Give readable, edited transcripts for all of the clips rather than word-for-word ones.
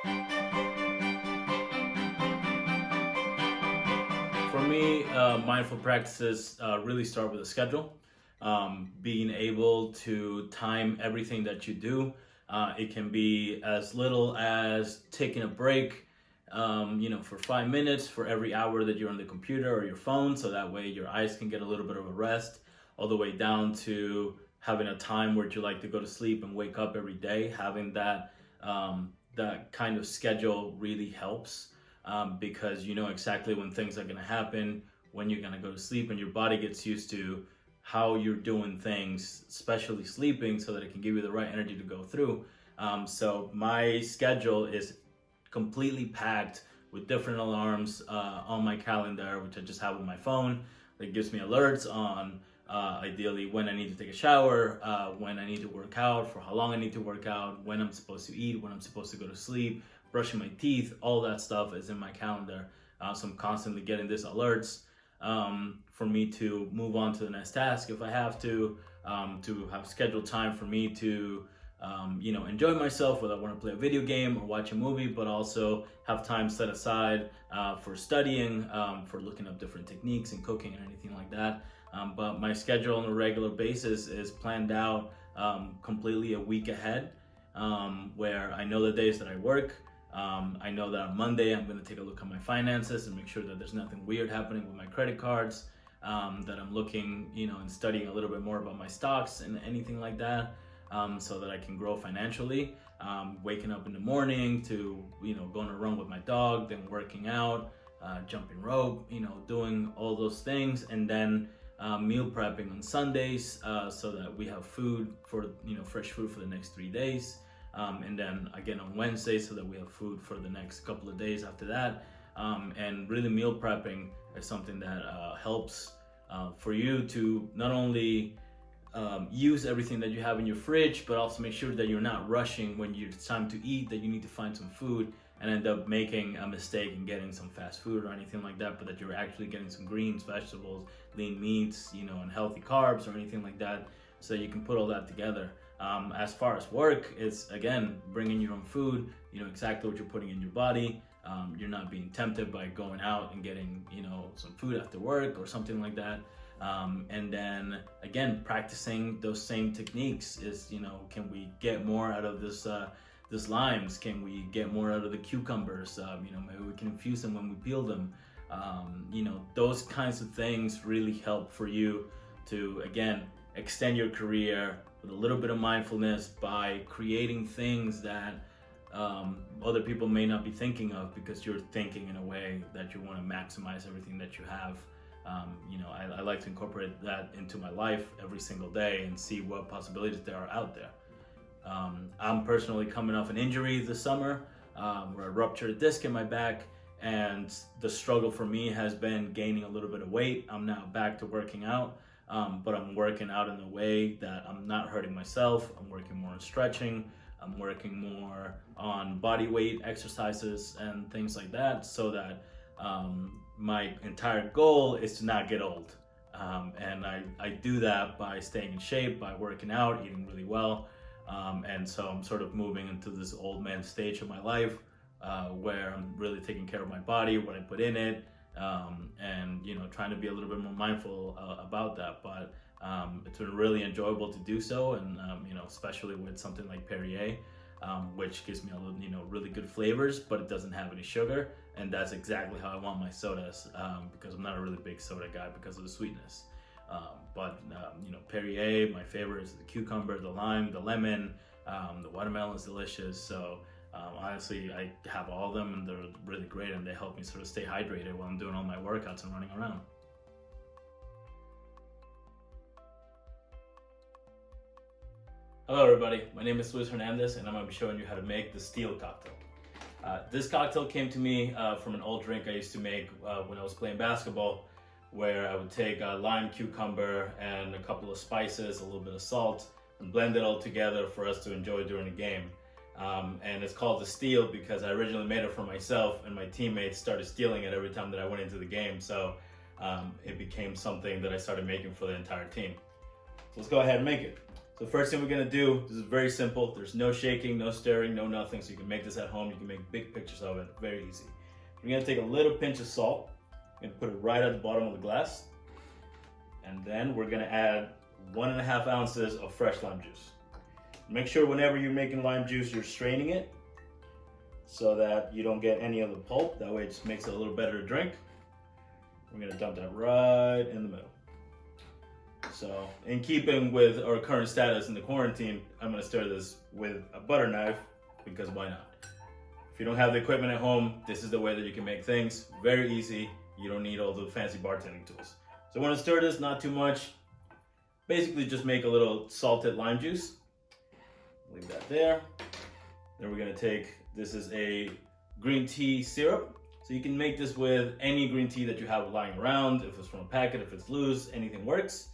For me, mindful practices really start with a schedule. Being able to time everything that you do. It can be as little as taking a break, for 5 minutes for every hour that you're on the computer or your phone, so that way your eyes can get a little bit of a rest, all the way down to having a time where you like to go to sleep and wake up every day. Having that kind of schedule really helps, because you know exactly when things are going to happen, when you're going to go to sleep, and your body gets used to how you're doing things, especially sleeping, so that it can give you the right energy to go through. So my schedule is completely packed with different alarms on my calendar, which I just have on my phone. That gives me alerts on ideally when I need to take a shower, when I need to work out, for how long I need to work out, when I'm supposed to eat, when I'm supposed to go to sleep, brushing my teeth. All that stuff is in my calendar. So I'm constantly getting these alerts for me to move on to the next task if I have to have scheduled time for me to enjoy myself, whether I want to play a video game or watch a movie, but also have time set aside for studying, for looking up different techniques in cooking and anything like that. But my schedule on a regular basis is planned out completely a week ahead, where I know the days that I work. I know that on Monday I'm going to take a look at my finances and make sure that there's nothing weird happening with my credit cards, that I'm looking, and studying a little bit more about my stocks and anything like that, so that I can grow financially. Waking up in the morning to, going to run with my dog, then working out, jumping rope, doing all those things, and then meal prepping on Sundays, so that we have food for, fresh food for the next 3 days. And then again on Wednesday, so that we have food for the next couple of days after that. And really, meal prepping is something that helps for you to not only use everything that you have in your fridge, but also make sure that you're not rushing when it's time to eat, that you need to find some food and end up making a mistake and getting some fast food or anything like that, but that you're actually getting some greens, vegetables, lean meats, and healthy carbs or anything like that, so you can put all that together. As far as work, it's again bringing your own food. You know exactly what you're putting in your body. You're not being tempted by going out and getting some food after work or something like that. And then again, practicing those same techniques is, can we get more out of this limes? Can we get more out of the cucumbers? Maybe we can infuse them when we peel them. Those kinds of things really help for you to, again, extend your career with a little bit of mindfulness by creating things that other people may not be thinking of, because you're thinking in a way that you want to maximize everything that you have. I like to incorporate that into my life every single day and see what possibilities there are out there. I'm personally coming off an injury this summer, where I ruptured a disc in my back, and the struggle for me has been gaining a little bit of weight. I'm now back to working out, but I'm working out in a way that I'm not hurting myself. I'm working more on stretching. I'm working more on body weight exercises and things like that, so that my entire goal is to not get old. And I do that by staying in shape, by working out, eating really well. And so I'm sort of moving into this old man stage of my life, where I'm really taking care of my body, what I put in it, and trying to be a little bit more mindful about that. But it's been really enjoyable to do so, and especially with something like Perrier, which gives me a little, really good flavors, but it doesn't have any sugar, and that's exactly how I want my sodas, because I'm not a really big soda guy because of the sweetness. But Perrier, my favorite is the cucumber, the lime, the lemon, the watermelon is delicious. So honestly, I have all of them, and they're really great, and they help me sort of stay hydrated while I'm doing all my workouts and running around. Hello everybody, my name is Hernandez, and I'm going to be showing you how to make the steel cocktail. This cocktail came to me from an old drink I used to make when I was playing basketball, where I would take lime, cucumber, and a couple of spices, a little bit of salt, and blend it all together for us to enjoy during the game. And it's called the Steel because I originally made it for myself, and my teammates started stealing it every time that I went into the game. So it became something that I started making for the entire team. So let's go ahead and make it. So So first thing we're gonna do, this is very simple. There's no shaking, no stirring, no nothing. So you can make this at home. You can make big pictures of it, very easy. We're gonna take a little pinch of salt and put it right at the bottom of the glass. And then we're gonna add 1.5 ounces of fresh lime juice. Make sure whenever you're making lime juice, you're straining it so that you don't get any of the pulp. That way it just makes it a little better to drink. We're gonna dump that right in the middle. So in keeping with our current status in the quarantine, I'm gonna stir this with a butter knife because why not? If you don't have the equipment at home, this is the way that you can make things. Very easy. You don't need all the fancy bartending tools. So I wanna stir this, not too much. Basically just make a little salted lime juice. Leave that there. Then we're gonna take, this is a green tea syrup. So you can make this with any green tea that you have lying around. If it's from a packet, if it's loose, anything works.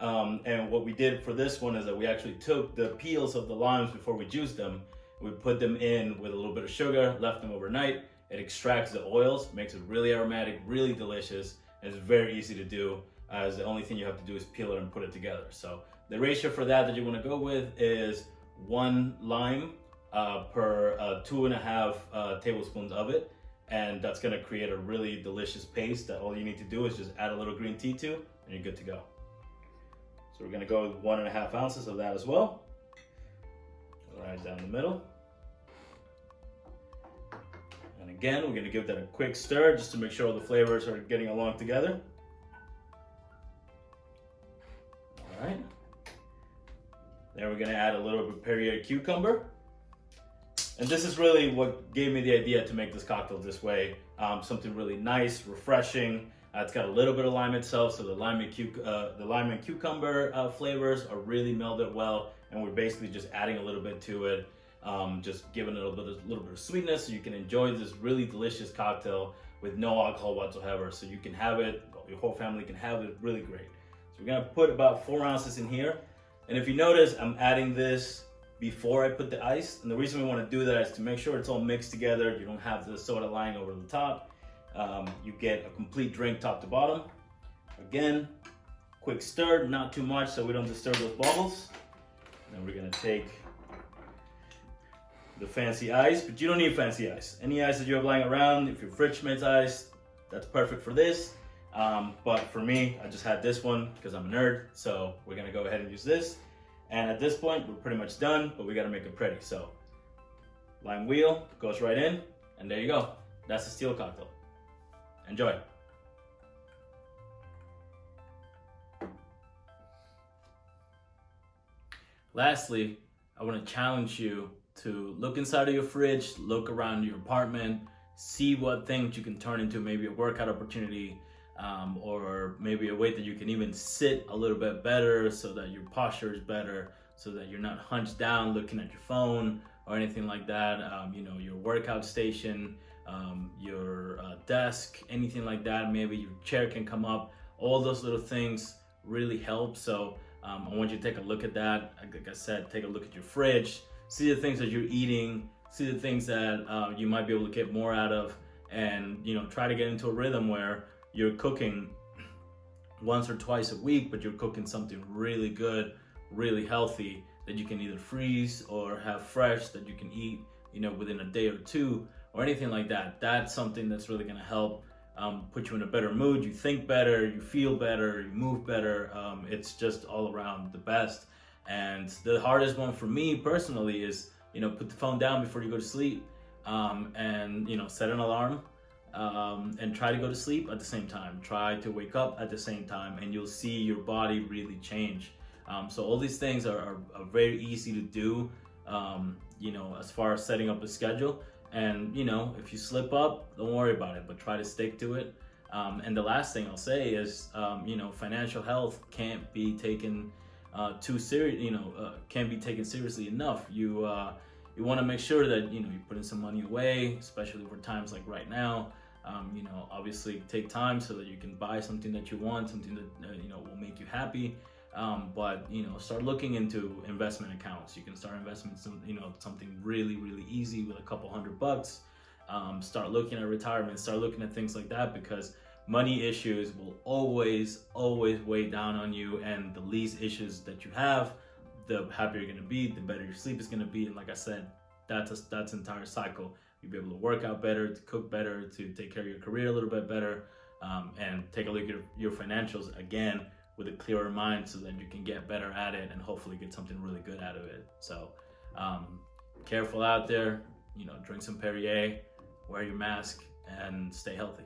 And what we did for this one is that we actually took the peels of the limes before we juiced them. We put them in with a little bit of sugar, left them overnight. It extracts the oils, makes it really aromatic, really delicious. And it's very easy to do, as the only thing you have to do is peel it and put it together. So the ratio for that you wanna go with is 1 lime per 2.5 tablespoons of it. And that's gonna create a really delicious paste that all you need to do is just add a little green tea to, and you're good to go. So we're gonna go with 1.5 ounces of that as well. Right down the middle. And again, we're gonna give that a quick stir just to make sure all the flavors are getting along together. All right. Then we're gonna add a little bit of Perrier cucumber. And this is really what gave me the idea to make this cocktail this way. Something really nice, refreshing. It's got a little bit of lime itself, so the lime and cucumber flavors are really melded well. And we're basically just adding a little bit to it, just giving it a little bit of sweetness so you can enjoy this really delicious cocktail with no alcohol whatsoever. So you can have it, your whole family can have it really great. So we're gonna put about 4 ounces in here. And if you notice, I'm adding this before I put the ice. And the reason we want to do that is to make sure it's all mixed together. You don't have the soda lying over the top. You get a complete drink top to bottom. Again, quick stir, not too much so we don't disturb those bubbles. Then we're gonna take the fancy ice, but you don't need fancy ice. Any ice that you have lying around, if your fridge makes ice, that's perfect for this. But for me, I just had this one because I'm a nerd. So we're gonna go ahead and use this. And at this point, we're pretty much done, but we gotta make it pretty. So, lime wheel goes right in, and there you go. That's a steel cocktail. Enjoy. Lastly, I wanna challenge you to look inside of your fridge, look around your apartment, see what things you can turn into maybe a workout opportunity, or maybe a way that you can even sit a little bit better so that your posture is better, so that you're not hunched down looking at your phone or anything like that. Your workout station, your desk, anything like that. Maybe your chair can come up. All those little things really help. So I want you to take a look at that. Like I said, take a look at your fridge, see the things that you're eating, see the things that you might be able to get more out of, and try to get into a rhythm where you're cooking once or twice a week, but you're cooking something really good, really healthy that you can either freeze or have fresh that you can eat, within a day or two or anything like that. That's something that's really gonna help put you in a better mood. You think better, you feel better, you move better. It's just all around the best. And the hardest one for me personally is, put the phone down before you go to sleep, and set an alarm. And try to go to sleep at the same time. Try to wake up at the same time, and you'll see your body really change. So all these things are very easy to do, as far as setting up a schedule. And if you slip up, don't worry about it, but try to stick to it. And the last thing I'll say is, financial health can't be taken too serious. Can't be taken seriously enough. You want to make sure that you put in some money away, especially for times like right now. Obviously take time so that you can buy something that you want, something that will make you happy. But start looking into investment accounts. You can start investing in something really, really easy with a couple $100. Start looking at retirement, start looking at things like that, because money issues will always weigh down on you, and the least issues that you have, the happier you're gonna be, the better your sleep is gonna be. And like I said, that's an entire cycle. You'll be able to work out better, to cook better, to take care of your career a little bit better, and take a look at your financials again with a clearer mind, so that you can get better at it and hopefully get something really good out of it. So careful out there, drink some Perrier, wear your mask, and stay healthy.